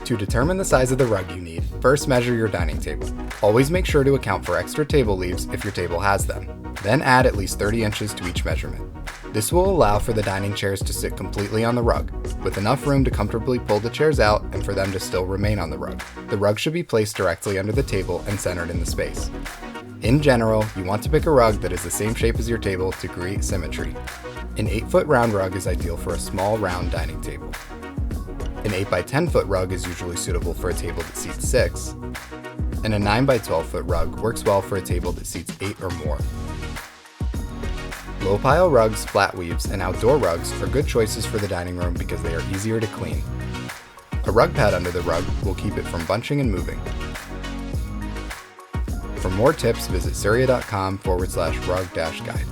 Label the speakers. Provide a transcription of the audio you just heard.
Speaker 1: To determine the size of the rug you need, first measure your dining table. Always make sure to account for extra table leaves if your table has them. Then add at least 30 inches to each measurement. This will allow for the dining chairs to sit completely on the rug, with enough room to comfortably pull the chairs out and for them to still remain on the rug. The rug should be placed directly under the table and centered in the space. In general, you want to pick a rug that is the same shape as your table to create symmetry. An 8-foot round rug is ideal for a small round dining table. An 8 by 10 foot rug is usually suitable for a table that seats 6, and a 9 by 12 foot rug works well for a table that seats 8 or more. Low pile rugs, flat weaves, and outdoor rugs are good choices for the dining room because they are easier to clean. A rug pad under the rug will keep it from bunching and moving. For more tips, visit surya.com/rug-guide.